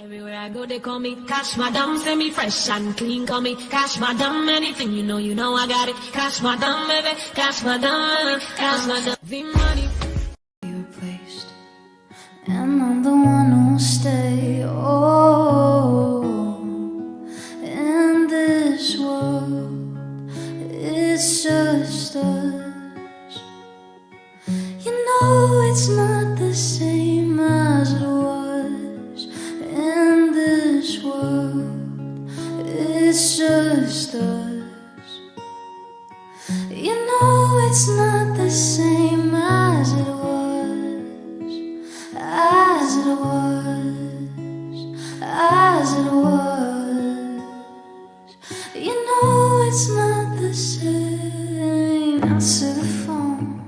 Everywhere I go, they call me Cash Madam, say me fresh and clean, call me Cash Madam, anything you know I got it. Cash Madam, baby, Cash Madam, Cash Madam. The money you replaced, and I'm the one who'll stay. Oh, in this world, it's just us. You know it's not the same as it was. In this world, it's just us. You know it's not the same as it was, as it was, as it was. You know it's not the same. Answer the phone,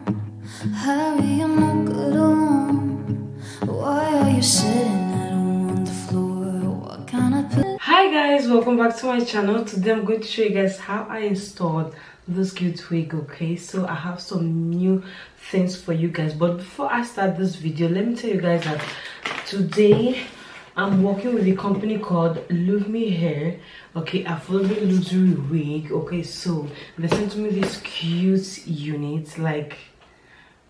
hurry, I'm not good alone. Why are you sitting at home on the floor? What kind of Hi guys, welcome back to my channel. Today I'm going to show you guys how I installed this cute wig. Okay, so I have some new things for you guys, but before I start this video, let me tell you guys that today I'm working with a company called LuvMe hair. Okay, I've ordered a luxury wig. Okay, so they sent me this cute unit. Like,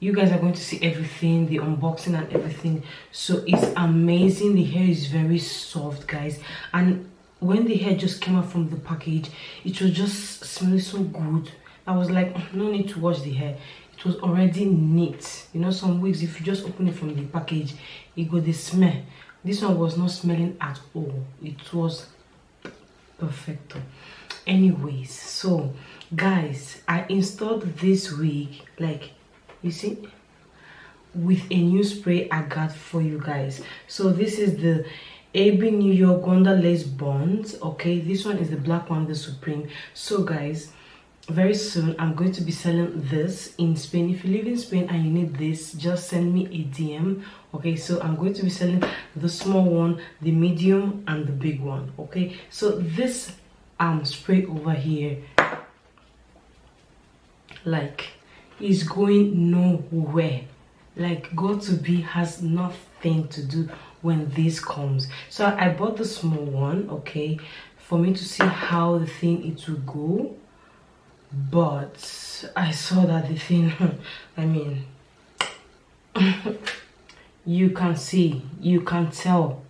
you guys are going to see everything, the unboxing and everything. So it's amazing. The hair is very soft, guys, and when the hair just came out from the package, it was just smelling so good. I was like, no need to wash the hair, it was already neat. You know, some wigs, if you just open it from the package, it got the smell. This one was not smelling at all. It was perfecto. Anyways, so guys, I installed this wig, like, you see, with a new spray I got for you guys. So this is the AB New York Gonda Lace Bonds. Okay, this one is the black one, the Supreme. So guys, very soon I'm going to be selling this in Spain. If you live in Spain and you need this, just send me a DM. Okay, so I'm going to be selling the small one, the medium, and the big one. Okay, so this spray over here, like, is going nowhere. Like, God to be has nothing to do when this comes. So I bought the small one, okay, for me to see how the thing it will go. But I saw that the thing I mean you can see, you can tell,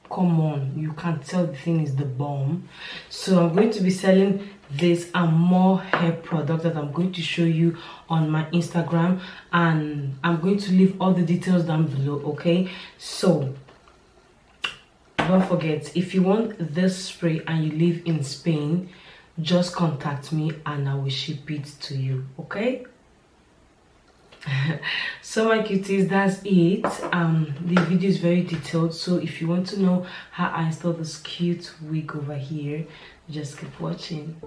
come on, you can tell the thing is the bomb. So I'm going to be selling this and more hair products that I'm going to show you on my Instagram, and I'm going to leave all the details down below. Okay, so don't forget, if you want this spray and you live in Spain, just contact me and I will ship it to you. Okay, so my cuties, that's it. The video is very detailed, so if you want to know how I installed this cute wig over here, just keep watching.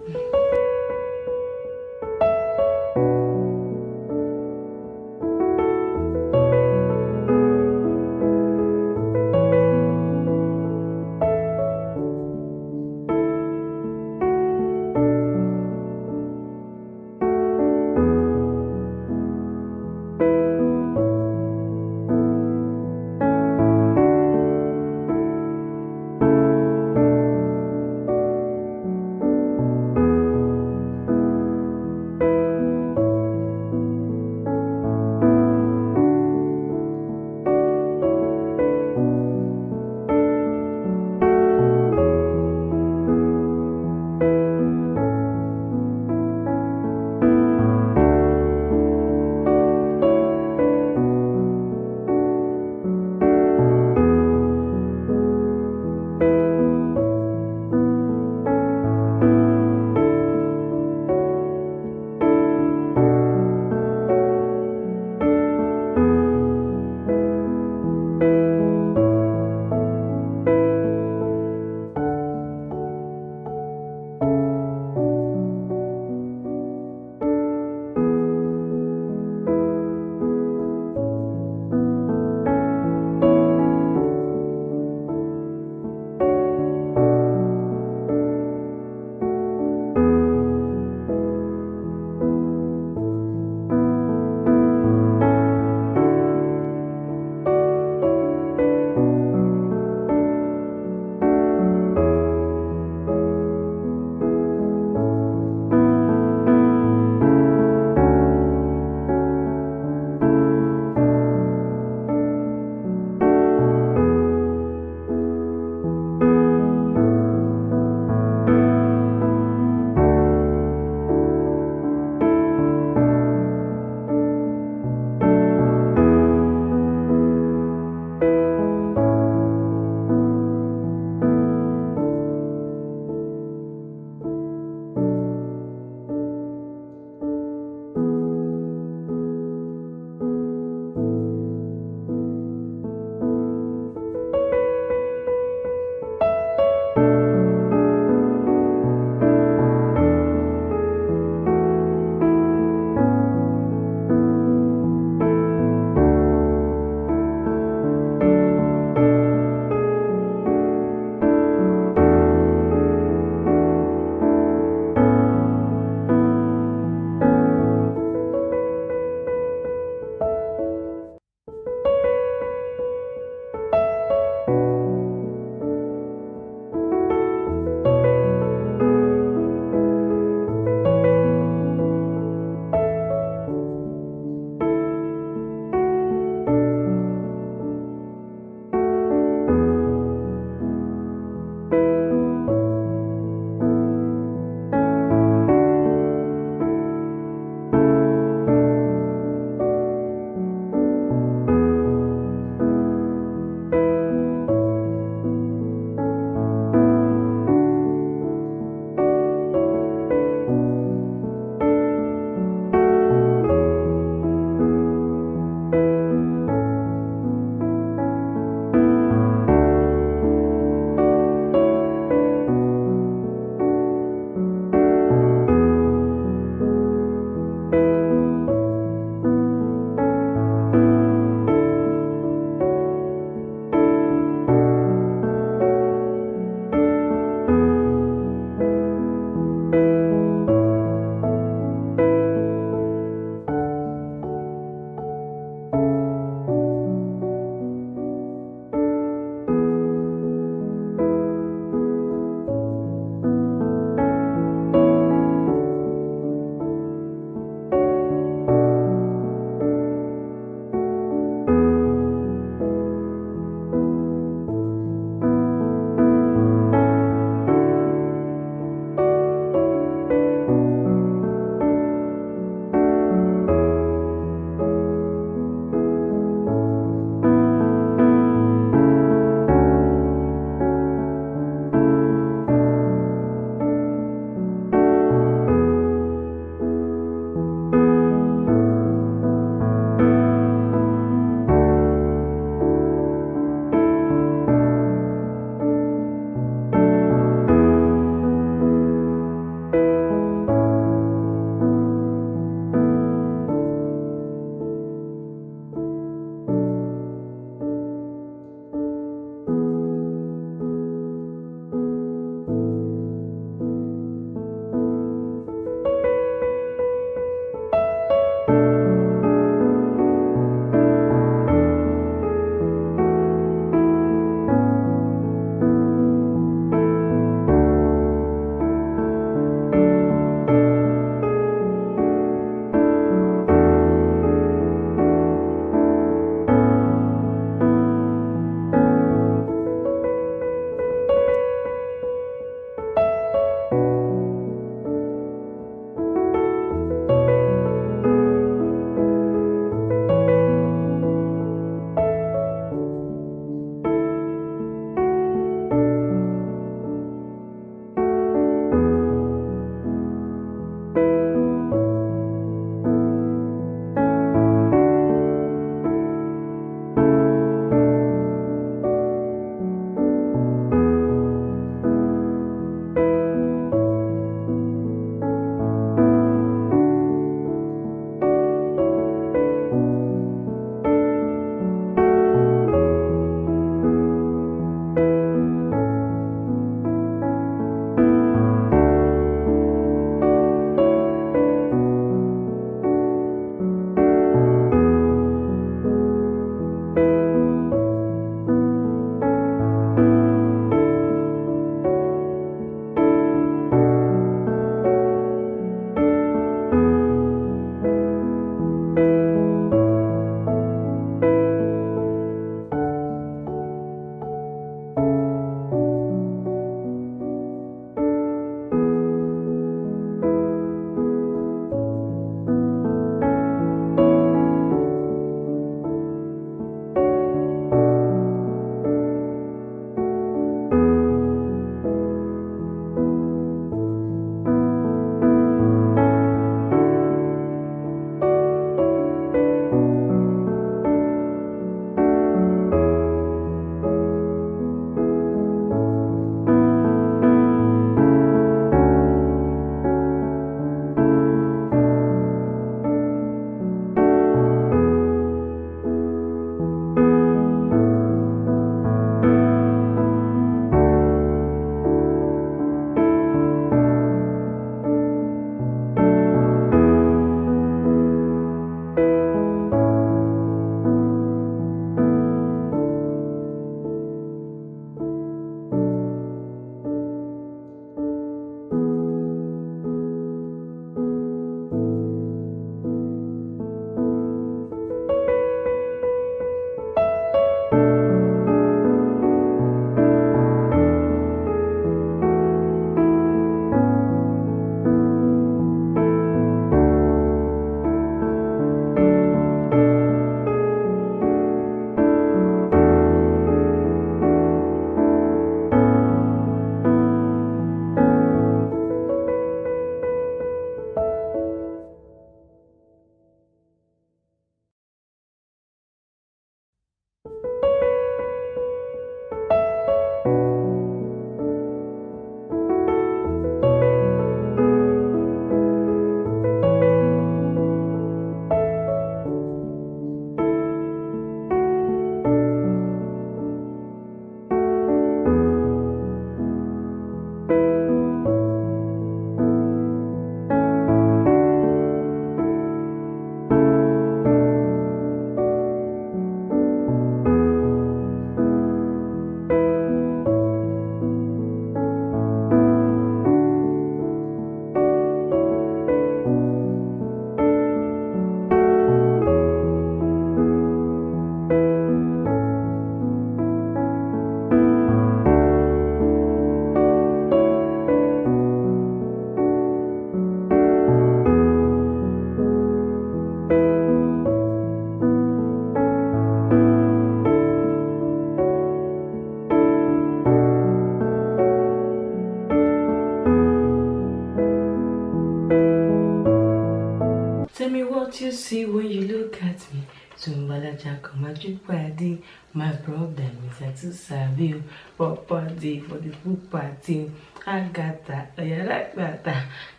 what you see when you look at me. Sumbalaja Kamajupadi. My problem is that to serve you for party for the food party. I got that. Oh, yeah, like that.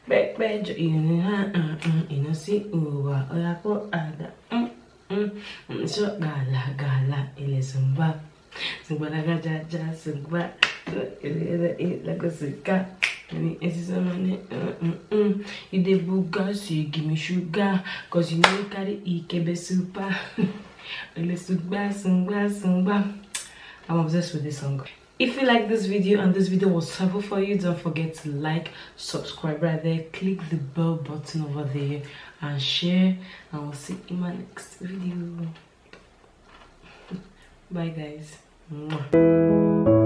Back, you know, see, oh, yeah, for other. So, gala, Elizumba. Sumbalaga, Sumba, like a cigar. You the booger, so you give me sugar, cause you know you carry Ikebe super. I'm obsessed with this song. If you like this video and this video was helpful for you, don't forget to like, subscribe right there, click the bell button over there, and share. And we'll see you in my next video. Bye guys. Mwah.